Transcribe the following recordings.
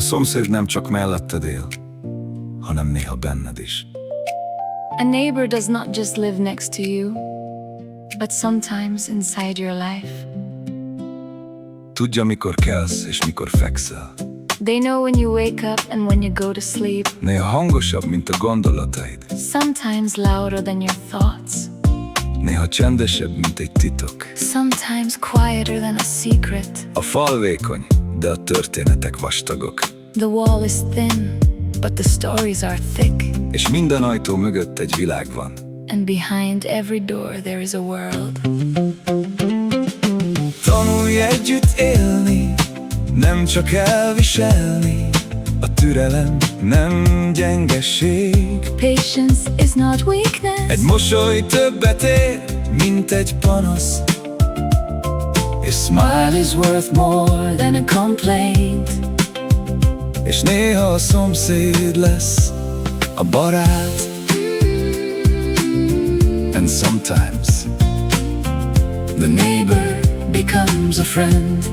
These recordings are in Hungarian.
szomszéd nem csak melletted él, hanem néha benned is. A neighbor does not just live next to you, but sometimes inside your life. Tudja, mikor kelsz és mikor fekszel. They know when you wake up and when you go to sleep. Néha hangosabb, mint a gondolataid. Sometimes louder than your thoughts. Néha csendesebb, mint egy titok. Sometimes quieter than a secret. A fal vékony, de a történetek vastagok. The wall is thin, but the stories are thick. És minden ajtó mögött egy világ van. And behind every door there is a world. Tanulj együtt élni, nem csak elviselni. A türelem nem gyengeség. Patience is not weakness. Egy mosoly többet ér, mint egy panasz. A smile is worth more than a complaint. És néha a szomszéd lesz a barát. And sometimes The neighbor becomes a friend.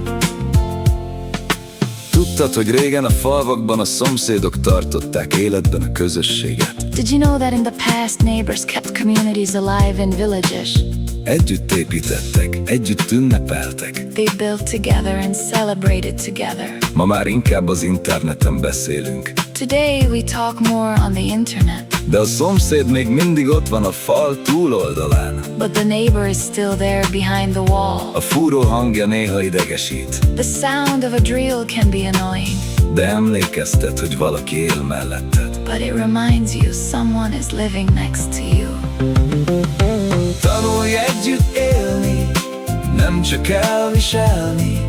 Tudtad, hogy régen a falvakban a szomszédok tartották életben a közösséget? Did you know that in the past neighbors kept communities alive in villages? Együtt építettek, együtt ünnepeltek. They built together and celebrated together. Ma már inkább az interneten beszélünk. Today we talk more on the internet. De a szomszéd még mindig ott van a fal túloldalán. But the neighbor is still there behind the wall. A fúró hangja néha idegesít. The sound of a drill can be annoying. De emlékeztet, hogy valaki él melletted. But it reminds you someone is living next to you. Tanulj együtt élni, nem csak elviselni.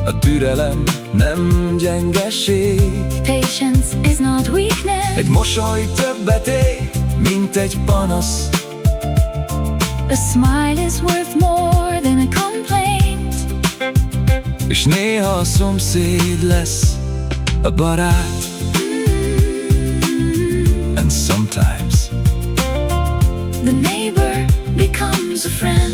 A türelem nem gyengeség. Patience is not weakness. Egy mosoly többet ér, mint egy panasz. A smile is worth more than a complaint. És néha a szomszéd lesz a barát. And sometimes The neighbor becomes a friend.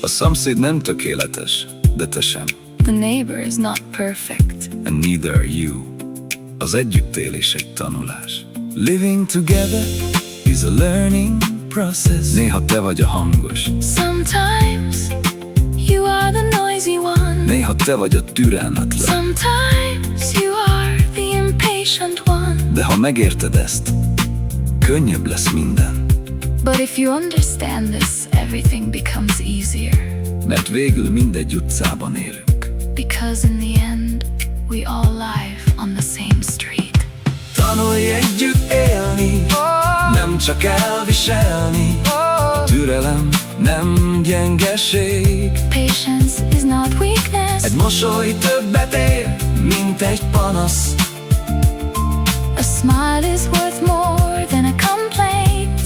a szomszéd nem tökéletes, de te sem. The neighbor is not perfect. And neither are you. Az együttélés egy tanulás. Living together is a learning process. Néha te vagy a hangos, Sometimes you are the noisy one. néha te vagy a türelmetlen. Sometimes you are the impatient one. De ha megérted ezt, könnyebb lesz minden. But if you understand this, everything becomes easier. Mert végül mindegy utcában élünk. Because in the end, we all live on the same street. Tanulj együtt élni, nem csak elviselni. Türelem nem gyengeség. Patience is not weakness. Egy mosoly többet ér, mint egy panasz. A smile is worth more than a complaint.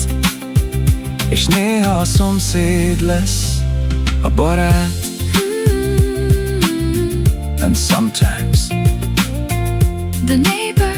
És néha a szomszéd lesz a barát. And sometimes The neighbor